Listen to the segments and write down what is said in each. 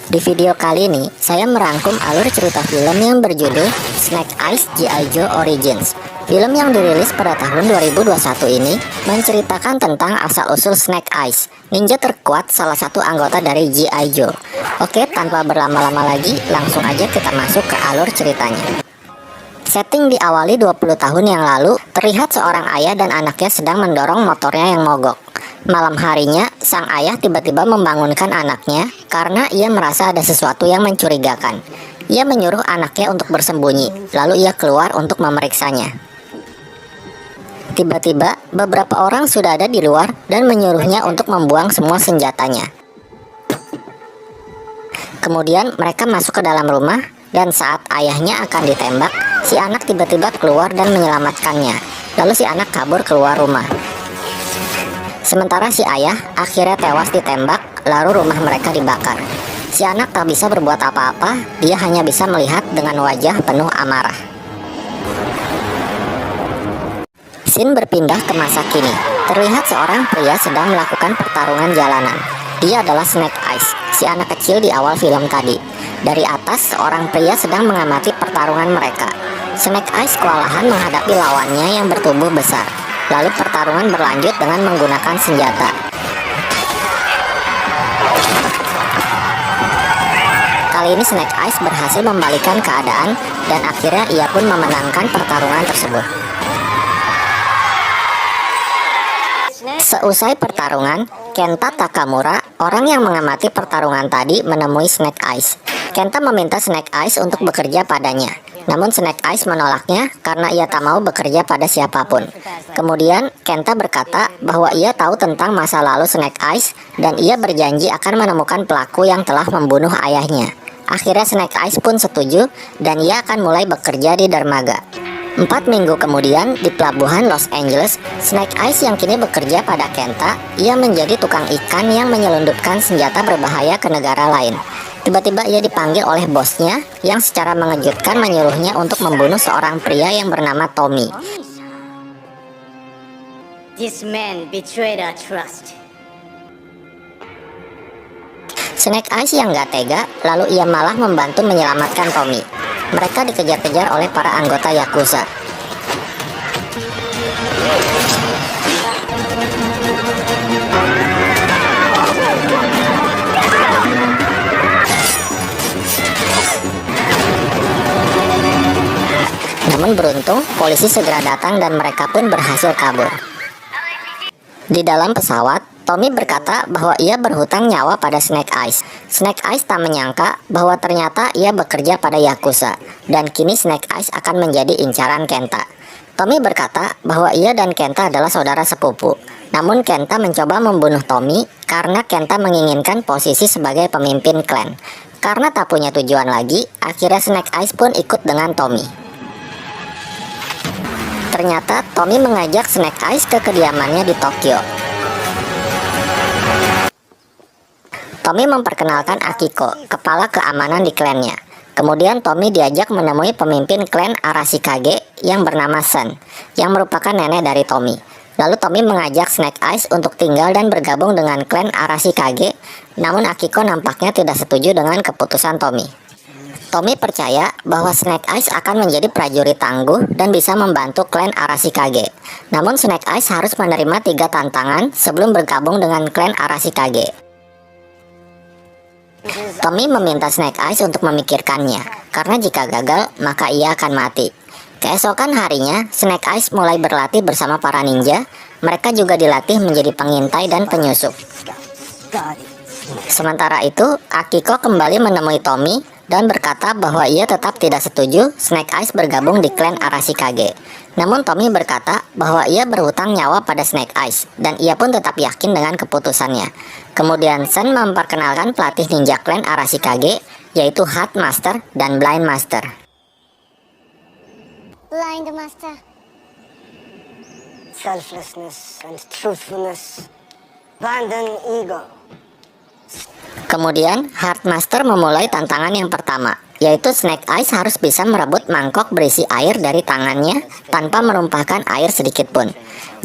Di video kali ini, saya merangkum alur cerita film yang berjudul Snake Eyes G.I. Joe Origins. Film yang dirilis pada tahun 2021 ini menceritakan tentang asal-usul Snake Eyes, ninja terkuat salah satu anggota dari G.I. Joe. Oke, tanpa berlama-lama lagi, langsung aja kita masuk ke alur ceritanya. Setting diawali 20 tahun yang lalu, terlihat seorang ayah dan anaknya sedang mendorong motornya yang mogok. Malam harinya, sang ayah tiba-tiba membangunkan anaknya karena ia merasa ada sesuatu yang mencurigakan. Ia menyuruh anaknya untuk bersembunyi, lalu ia keluar untuk memeriksanya. Tiba-tiba, beberapa orang sudah ada di luar dan menyuruhnya untuk membuang semua senjatanya. Kemudian mereka masuk ke dalam rumah, dan saat ayahnya akan ditembak, si anak tiba-tiba keluar dan menyelamatkannya. Lalu si anak kabur keluar rumah. Sementara si ayah akhirnya tewas ditembak, lalu rumah mereka dibakar. Si anak tak bisa berbuat apa-apa, dia hanya bisa melihat dengan wajah penuh amarah. Scene berpindah ke masa kini. Terlihat seorang pria sedang melakukan pertarungan jalanan. Dia adalah Snake Eyes, si anak kecil di awal film tadi. Dari atas, seorang pria sedang mengamati pertarungan mereka. Snake Eyes kewalahan menghadapi lawannya yang bertubuh besar. Lalu pertarungan berlanjut dengan menggunakan senjata. Kali ini Snake Eyes berhasil membalikkan keadaan dan akhirnya ia pun memenangkan pertarungan tersebut. Seusai pertarungan, Kenta Takamura, orang yang mengamati pertarungan tadi, menemui Snake Eyes. Kenta meminta Snake Eyes untuk bekerja padanya. Namun Snake Eyes menolaknya karena ia tak mau bekerja pada siapapun. Kemudian Kenta berkata bahwa ia tahu tentang masa lalu Snake Eyes dan ia berjanji akan menemukan pelaku yang telah membunuh ayahnya. Akhirnya Snake Eyes pun setuju dan ia akan mulai bekerja di dermaga. 4 minggu kemudian di pelabuhan Los Angeles, Snake Eyes yang kini bekerja pada Kenta, ia menjadi tukang ikan yang menyelundupkan senjata berbahaya ke negara lain. Tiba-tiba ia dipanggil oleh bosnya yang secara mengejutkan menyuruhnya untuk membunuh seorang pria yang bernama Tommy. This man betrayed our trust. Snake Eyes yang gak tega, lalu ia malah membantu menyelamatkan Tommy. Mereka dikejar-kejar oleh para anggota Yakuza. Namun beruntung, polisi segera datang dan mereka pun berhasil kabur. Di dalam pesawat, Tommy berkata bahwa ia berhutang nyawa pada Snake Eyes. Snake Eyes tak menyangka bahwa ternyata ia bekerja pada Yakuza, dan kini Snake Eyes akan menjadi incaran Kenta. Tommy berkata bahwa ia dan Kenta adalah saudara sepupu. Namun Kenta mencoba membunuh Tommy karena Kenta menginginkan posisi sebagai pemimpin klan. Karena tak punya tujuan lagi, akhirnya Snake Eyes pun ikut dengan Tommy. Ternyata Tommy mengajak Snake Eyes ke kediamannya di Tokyo. Tommy memperkenalkan Akiko, kepala keamanan di klannya. Kemudian Tommy diajak menemui pemimpin klan Arashikage yang bernama Sen, yang merupakan nenek dari Tommy. Lalu Tommy mengajak Snake Eyes untuk tinggal dan bergabung dengan klan Arashikage, namun Akiko nampaknya tidak setuju dengan keputusan Tommy. Tommy percaya bahwa Snake Eyes akan menjadi prajurit tangguh dan bisa membantu klan Arashikage. Namun Snake Eyes harus menerima 3 tantangan sebelum bergabung dengan klan Arashikage. Tommy meminta Snake Eyes untuk memikirkannya, karena jika gagal, maka ia akan mati. Keesokan harinya, Snake Eyes mulai berlatih bersama para ninja. Mereka juga dilatih menjadi pengintai dan penyusup. Sementara itu, Akiko kembali menemui Tommy dan berkata bahwa ia tetap tidak setuju Snake Eyes bergabung di klan Arashikage. Namun Tommy berkata bahwa ia berhutang nyawa pada Snake Eyes dan ia pun tetap yakin dengan keputusannya. Kemudian Sen memperkenalkan pelatih ninja klan Arashikage, yaitu Heart Master dan Blind Master. Blind Master. Selflessness and truthfulness. Abandon ego. Kemudian Heart Master memulai tantangan yang pertama, yaitu Snake Eyes harus bisa merebut mangkok berisi air dari tangannya tanpa menumpahkan air sedikit pun.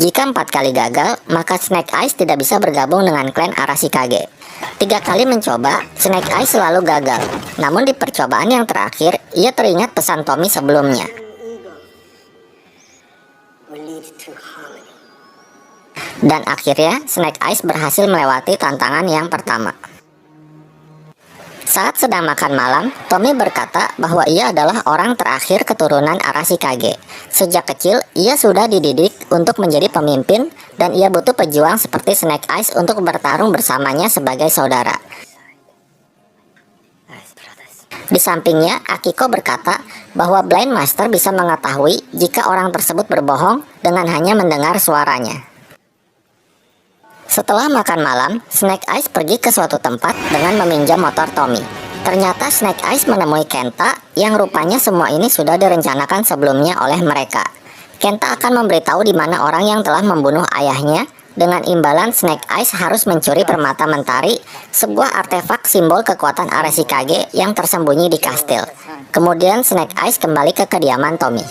Jika 4 kali gagal, maka Snake Eyes tidak bisa bergabung dengan klan Arashikage. 3 kali mencoba, Snake Eyes selalu gagal. Namun di percobaan yang terakhir, ia teringat pesan Tommy sebelumnya. Dan akhirnya, Snake Eyes berhasil melewati tantangan yang pertama. Saat sedang makan malam, Tommy berkata bahwa ia adalah orang terakhir keturunan Arashikage. Sejak kecil, ia sudah dididik untuk menjadi pemimpin dan ia butuh pejuang seperti Snake Eyes untuk bertarung bersamanya sebagai saudara. Di sampingnya, Akiko berkata bahwa Blind Master bisa mengetahui jika orang tersebut berbohong dengan hanya mendengar suaranya. Setelah makan malam, Snake Eyes pergi ke suatu tempat dengan meminjam motor Tommy. Ternyata Snake Eyes menemui Kenta yang rupanya semua ini sudah direncanakan sebelumnya oleh mereka. Kenta akan memberitahu di mana orang yang telah membunuh ayahnya. Dengan imbalan, Snake Eyes harus mencuri permata mentari, sebuah artefak simbol kekuatan Arashikage yang tersembunyi di kastil. Kemudian Snake Eyes kembali ke kediaman Tommy.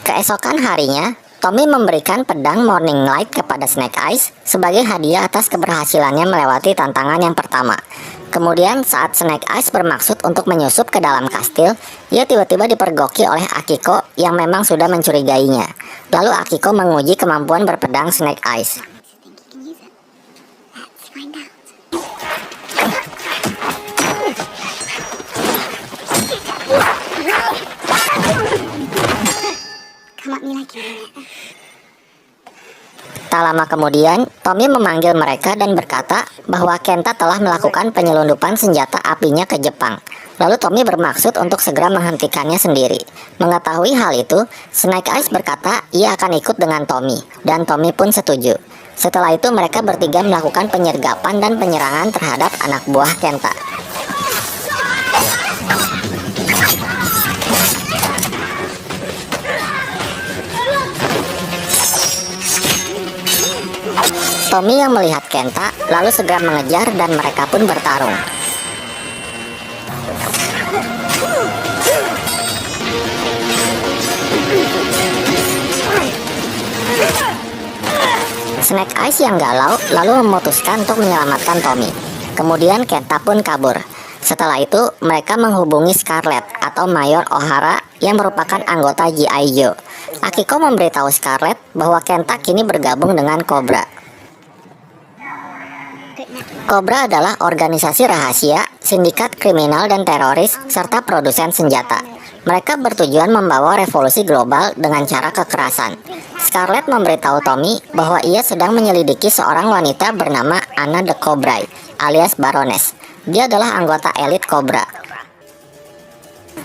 Keesokan harinya, Tommy memberikan pedang Morning Light kepada Snake Eyes sebagai hadiah atas keberhasilannya melewati tantangan yang pertama. Kemudian saat Snake Eyes bermaksud untuk menyusup ke dalam kastil, ia tiba-tiba dipergoki oleh Akiko yang memang sudah mencurigainya. Lalu Akiko menguji kemampuan berpedang Snake Eyes. Tak lama kemudian, Tommy memanggil mereka dan berkata bahwa Kenta telah melakukan penyelundupan senjata apinya ke Jepang. Lalu Tommy bermaksud untuk segera menghentikannya sendiri. Mengetahui hal itu, Snake Eyes berkata ia akan ikut dengan Tommy, dan Tommy pun setuju. Setelah itu mereka bertiga melakukan penyergapan dan penyerangan terhadap anak buah Kenta. Tommy yang melihat Kenta lalu segera mengejar dan mereka pun bertarung. Snake Eyes yang galau lalu memutuskan untuk menyelamatkan Tommy. Kemudian Kenta pun kabur. Setelah itu mereka menghubungi Scarlet atau Mayor O'Hara yang merupakan anggota G.I. Joe. Akiko memberitahu Scarlet bahwa Kenta kini bergabung dengan Cobra. Cobra adalah organisasi rahasia, sindikat kriminal dan teroris, serta produsen senjata. Mereka bertujuan membawa revolusi global dengan cara kekerasan. Scarlet memberitahu Tommy bahwa ia sedang menyelidiki seorang wanita bernama Anna the Cobra, alias Baroness. Dia adalah anggota elit Cobra.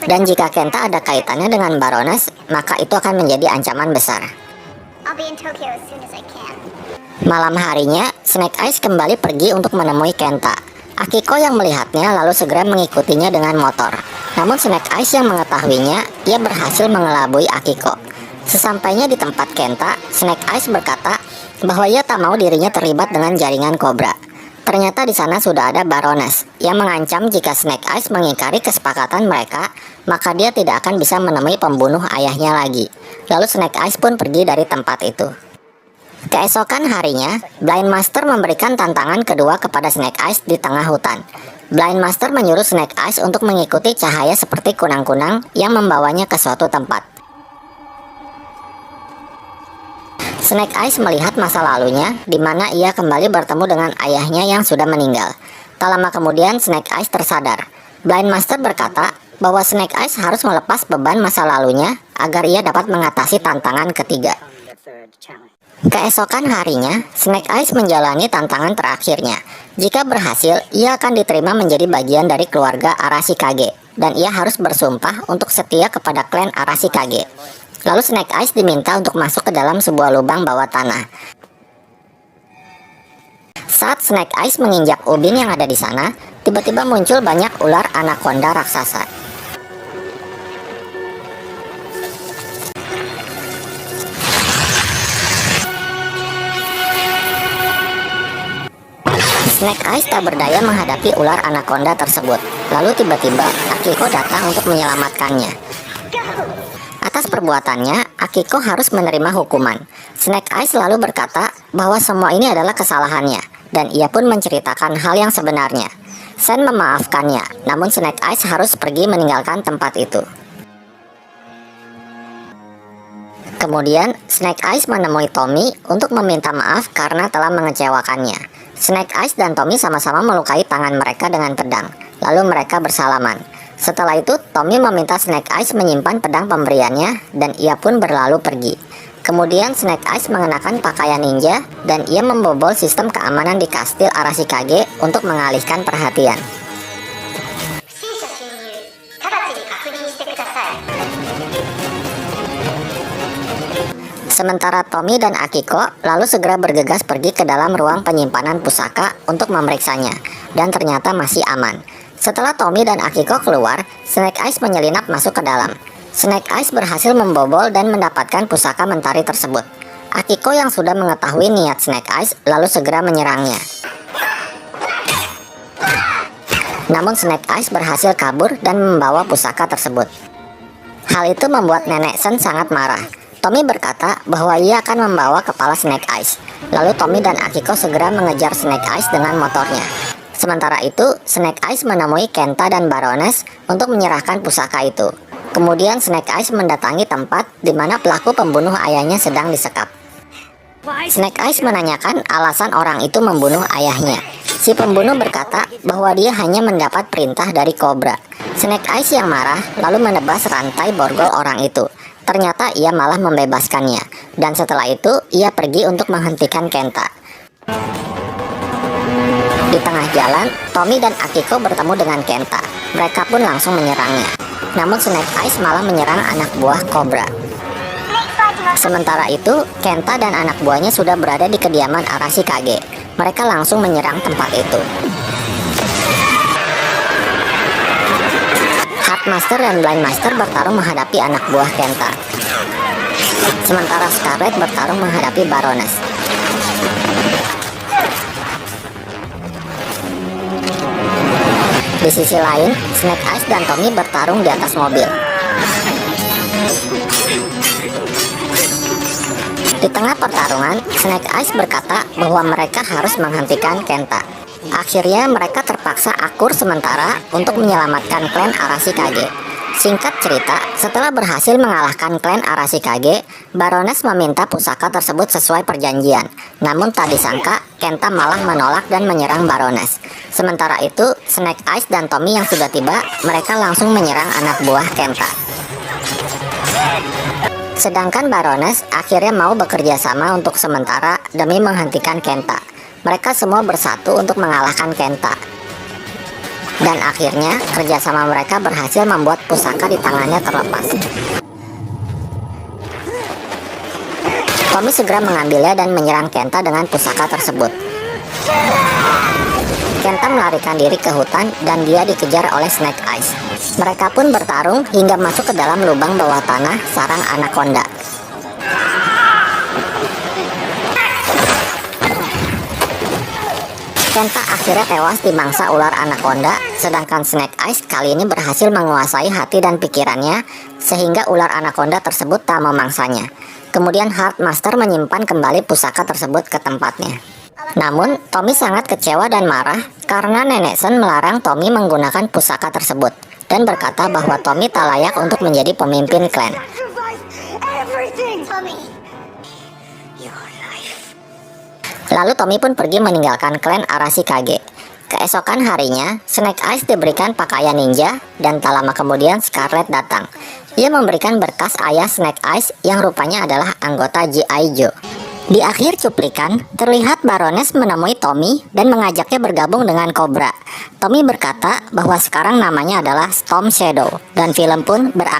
Dan jika Kenta ada kaitannya dengan Baroness, maka itu akan menjadi ancaman besar. I'll be in Tokyo as soon as I can. Malam harinya, Snake Eyes kembali pergi untuk menemui Kenta. Akiko yang melihatnya lalu segera mengikutinya dengan motor. Namun Snake Eyes yang mengetahuinya, ia berhasil mengelabui Akiko. Sesampainya di tempat Kenta, Snake Eyes berkata bahwa ia tak mau dirinya terlibat dengan jaringan Cobra. Ternyata di sana sudah ada Baroness yang mengancam jika Snake Eyes mengingkari kesepakatan mereka, maka dia tidak akan bisa menemui pembunuh ayahnya lagi. Lalu Snake Eyes pun pergi dari tempat itu. Keesokan harinya, Blind Master memberikan tantangan kedua kepada Snake Eyes di tengah hutan. Blind Master menyuruh Snake Eyes untuk mengikuti cahaya seperti kunang-kunang yang membawanya ke suatu tempat. Snake Eyes melihat masa lalunya, di mana ia kembali bertemu dengan ayahnya yang sudah meninggal. Tak lama kemudian, Snake Eyes tersadar. Blind Master berkata bahwa Snake Eyes harus melepas beban masa lalunya agar ia dapat mengatasi tantangan ketiga. Keesokan harinya, Snake Eyes menjalani tantangan terakhirnya. Jika berhasil, ia akan diterima menjadi bagian dari keluarga Arashikage, dan ia harus bersumpah untuk setia kepada klan Arashikage. Lalu Snake Eyes diminta untuk masuk ke dalam sebuah lubang bawah tanah. Saat Snake Eyes menginjak ubin yang ada di sana, tiba-tiba muncul banyak ular anaconda raksasa. Snake Eyes tak berdaya menghadapi ular anaconda tersebut. Lalu tiba-tiba Akiko datang untuk menyelamatkannya. Atas perbuatannya, Akiko harus menerima hukuman. Snake Eyes lalu berkata bahwa semua ini adalah kesalahannya, dan ia pun menceritakan hal yang sebenarnya. Sen memaafkannya, namun Snake Eyes harus pergi meninggalkan tempat itu. Kemudian, Snake Eyes menemui Tommy untuk meminta maaf karena telah mengecewakannya. Snake Eyes dan Tommy sama-sama melukai tangan mereka dengan pedang. Lalu mereka bersalaman. Setelah itu, Tommy meminta Snake Eyes menyimpan pedang pemberiannya dan ia pun berlalu pergi. Kemudian Snake Eyes mengenakan pakaian ninja dan ia membobol sistem keamanan di kastil Arashikage untuk mengalihkan perhatian. Sementara Tommy dan Akiko lalu segera bergegas pergi ke dalam ruang penyimpanan pusaka untuk memeriksanya, dan ternyata masih aman. Setelah Tommy dan Akiko keluar, Snake Eyes menyelinap masuk ke dalam. Snake Eyes berhasil membobol dan mendapatkan pusaka mentari tersebut. Akiko yang sudah mengetahui niat Snake Eyes lalu segera menyerangnya. Namun Snake Eyes berhasil kabur dan membawa pusaka tersebut. Hal itu membuat Nenek Sen sangat marah. Tommy berkata bahwa ia akan membawa kepala Snake Eyes. Lalu Tommy dan Akiko segera mengejar Snake Eyes dengan motornya. Sementara itu, Snake Eyes menemui Kenta dan Baroness untuk menyerahkan pusaka itu. Kemudian Snake Eyes mendatangi tempat di mana pelaku pembunuh ayahnya sedang disekap. Snake Eyes menanyakan alasan orang itu membunuh ayahnya. Si pembunuh berkata bahwa dia hanya mendapat perintah dari Cobra. Snake Eyes yang marah lalu menebas rantai borgol orang itu. Ternyata ia malah membebaskannya. Dan setelah itu, ia pergi untuk menghentikan Kenta. Di tengah jalan, Tommy dan Akiko bertemu dengan Kenta. Mereka pun langsung menyerangnya. Namun Snake Eyes malah menyerang anak buah Cobra. Sementara itu, Kenta dan anak buahnya sudah berada di kediaman Arashikage. Mereka langsung menyerang tempat itu. Heartmaster dan Blindmaster bertarung menghadapi anak buah Kenta. Sementara Scarlet bertarung menghadapi Baroness. Di sisi lain, Snake Eyes dan Tommy bertarung di atas mobil. Di tengah pertarungan, Snake Eyes berkata bahwa mereka harus menghentikan Kenta. Akhirnya mereka terpaksa akur sementara untuk menyelamatkan klan Arashikage. Singkat cerita, setelah berhasil mengalahkan klan Arashikage, Baroness meminta pusaka tersebut sesuai perjanjian. Namun tak disangka, Kenta malah menolak dan menyerang Baroness. Sementara itu, Snake Eyes dan Tommy yang sudah tiba, mereka langsung menyerang anak buah Kenta. Sedangkan Baroness akhirnya mau bekerja sama untuk sementara demi menghentikan Kenta. Mereka semua bersatu untuk mengalahkan Kenta. Dan akhirnya, kerjasama mereka berhasil membuat pusaka di tangannya terlepas. Tommy segera mengambilnya dan menyerang Kenta dengan pusaka tersebut. Kenta melarikan diri ke hutan dan dia dikejar oleh Snake Eyes. Mereka pun bertarung hingga masuk ke dalam lubang bawah tanah sarang anaconda. Kenta akhirnya tewas di mangsa ular anaconda, sedangkan Snake Eyes kali ini berhasil menguasai hati dan pikirannya, sehingga ular anaconda tersebut tak memangsanya. Kemudian Heartmaster menyimpan kembali pusaka tersebut ke tempatnya. Namun, Tommy sangat kecewa dan marah karena Nenek Sen melarang Tommy menggunakan pusaka tersebut, dan berkata bahwa Tommy tak layak untuk menjadi pemimpin klan. Lalu Tommy pun pergi meninggalkan klan Arashikage. Keesokan harinya, Snake Eyes diberikan pakaian ninja, dan tak lama kemudian Scarlet datang. Ia memberikan berkas ayah Snake Eyes yang rupanya adalah anggota G.I. Joe. Di akhir cuplikan, terlihat Baroness menemui Tommy dan mengajaknya bergabung dengan Cobra. Tommy berkata bahwa sekarang namanya adalah Storm Shadow, dan film pun berakhir.